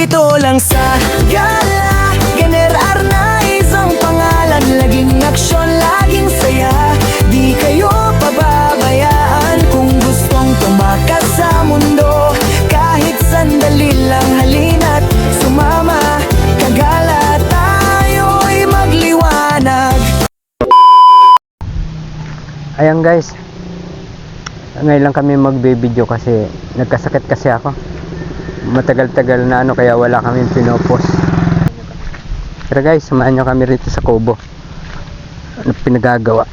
dito lang sa gala. Generar na isang pangalan, laging aksyon, laging saya. Di kayo pababayaan kung gustong tumakas sa mundo. Kahit sandali lang, halina't sumama. Kagala tayo'y magliwanag. Ayan guys, ngayon lang kami magbe-video kasi nagkasakit kasi ako. Matagal-tagal na kaya wala kami pinopost. Pero guys, samahan nyo kami rito sa Kubo. Ano pinagagawa?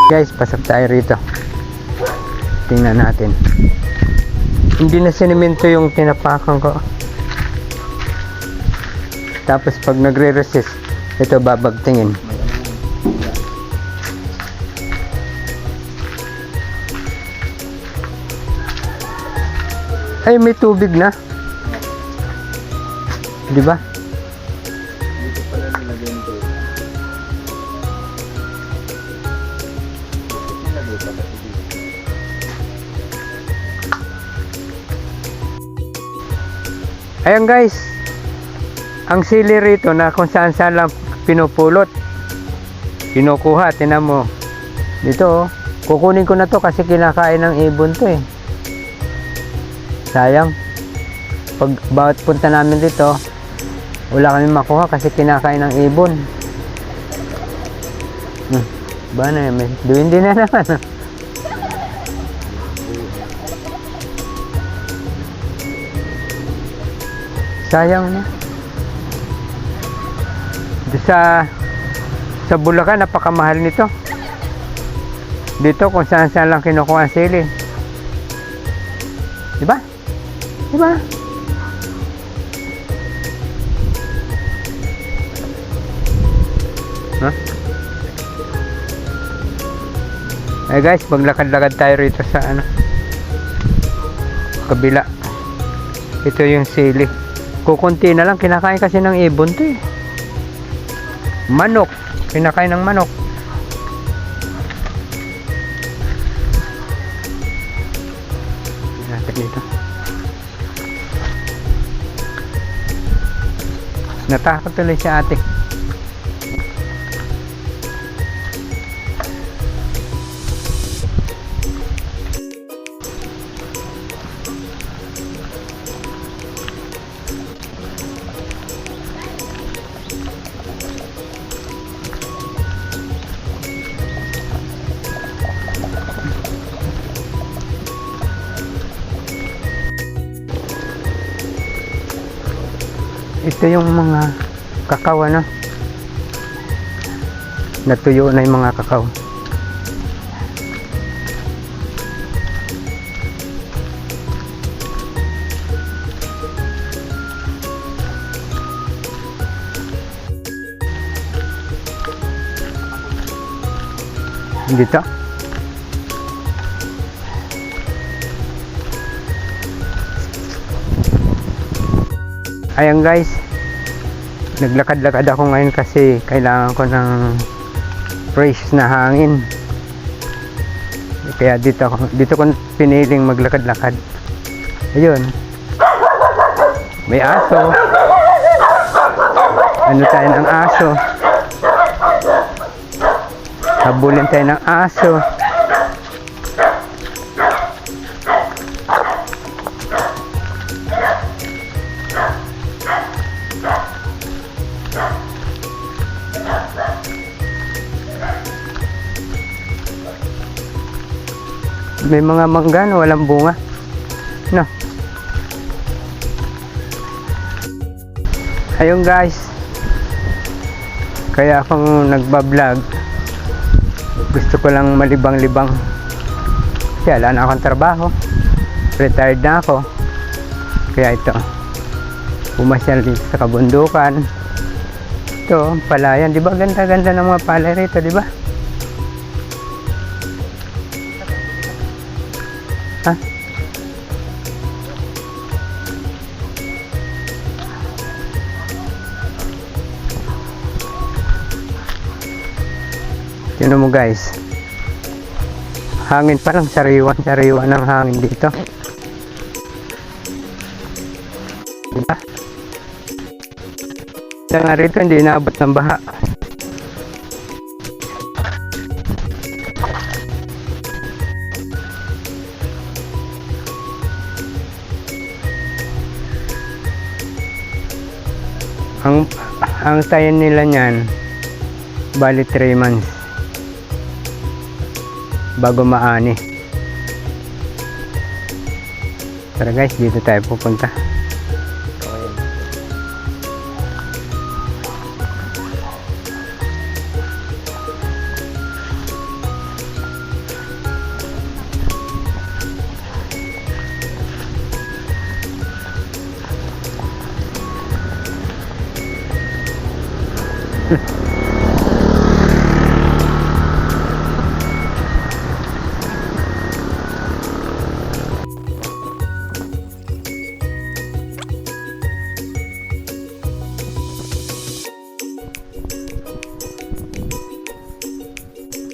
Guys, pasok tayo rito. Tingnan natin. Hindi na sinimento yung tinapakan ko. Tapos pag nagre-resist, ito babagtingin. Ay, may tubig na. Di ba? Ayan guys, ang sili rito na kung saan saan lang pinupulot, kinukuha, tinan mo dito. Kukunin ko na to kasi kinakain ng ibon to eh. Sayang, pag bawat punta namin dito wala kami makuha kasi kinakain ng ibon. Ba na may duwin din na naman. Sayang na. Sa Bulacan napakamahal nito. Dito kung saan saan lang kinukuha ang sili. Diba? Diba? Huh? Ay guys, maglakad-lakad tayo rito sa kabila. Ito yung sili. Kukunti na lang, kinakain kasi ng ibon to eh. Manok, kinakain ng manok. Natin dito. Natakot tuloy si ate. Ito yung mga kakao natuyo na yung mga kakao. Dito ayan guys, naglakad-lakad ako ngayon kasi kailangan ko ng fresh na hangin. Kaya dito ko piniling maglakad-lakad. Ayun, may aso. Ano tayo ng aso? Habulin tayo ng aso. May mga mangga na walang bunga. No. Ayun guys. Kaya akong nagba-vlog. Gusto ko lang malibang-libang. Kasi wala na akong trabaho. Retired na ako. Kaya ito. Pumasyal dito sa kabundukan. Ito, palayan. Diba ganda-ganda ng mga palay rito, diba? ha? Tignan mo guys, hangin pa lang, sariwa ng hangin dito, diba? Kaya nga rito hindi inaabot ng baha. Ang tayan nila niyan bali 3 months bago maani. Tara guys, dito tayo pupunta.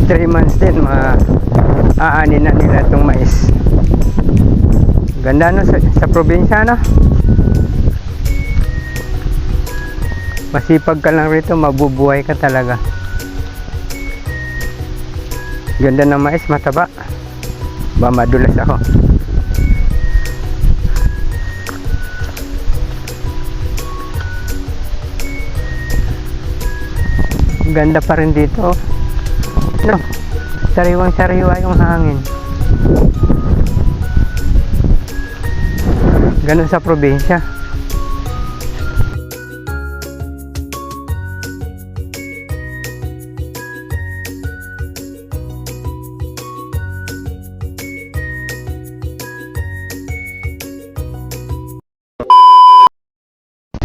Three months din maaani na nila itong mais. Ganda no sa probinsya, no? Masipag ka lang rito, mabubuhay ka talaga. Ganda ng mais, mataba. Ba madulas ako. Ganda pa rin dito. No, sariwang-sariwa yung hangin. Ganun sa probinsya.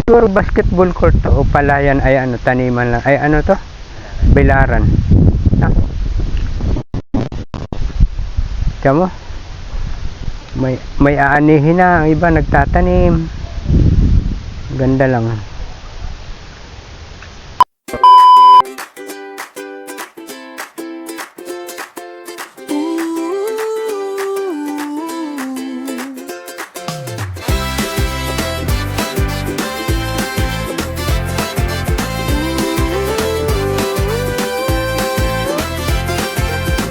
Siguro basketball court to o palayan ay ano, taniman lang. Ay ano to? Bilaran. Kamo, may aanihin na, ang iba nagtatanim. Ganda lang.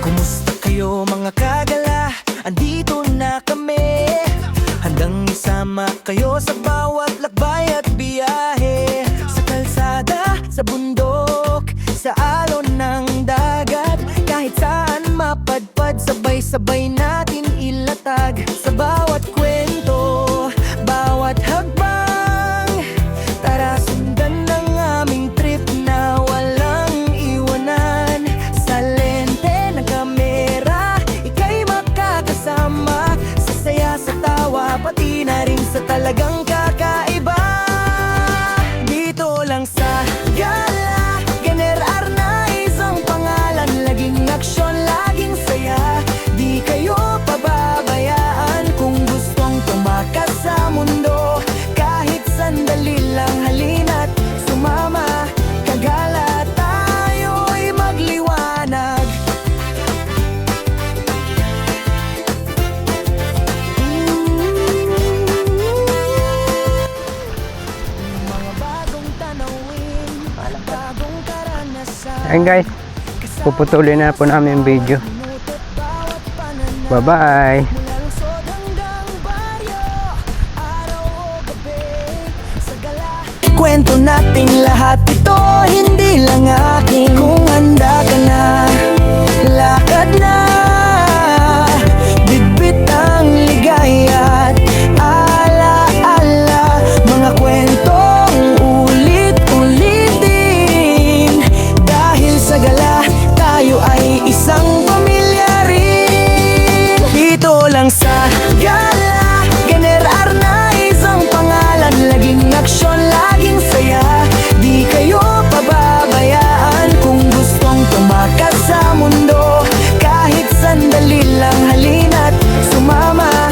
Kumusta kayo mga kagala? Andito na kami, handang isama kayo sa bawat lakbay at biyahe. Sa kalsada, sa bundok, sa alon ng dagat, kahit saan mapadpad, sabay-sabay natin ilatag. Sa bawat kwento, bawat hakbang, tara sundan ng aming trip na walang iwanan. Sa lente ng kamera, ika'y makakasama, sa saya, sa tawa, pati na rin sa talagang kakaiba. Dito lang sa Gala, Ganer Arnaiz ang pangalan, laging aksyon, laging saya. Di kayo pababayaan kung gustong tumakas sa mundo. Kahit sandali lang, halina't sumama. Kagala, tayo'y magliwanag. Mga bagong tanawin, bagong karanasan. Ayun guys, puputulin na po namin yung video. Bye bye. Mula lungsod hanggang baryo, araw o gabi, sa Gala. Kwento natin lahat ito, hindi lang akin. Kung handa ka na, lakad na, bitbit ang ligaya at ala-ala. Mga kwentong ulit-ulitin, dahil sa Gala, tayo ay isang pamilya rin. Dito lang sa Gala, Ganer Arnaiz ang pangalan, laging aksyon, laging saya. Di kayo pababayaan kung gustong tumakas sa mundo. Kahit sandali lang, halina't sumama. magkasama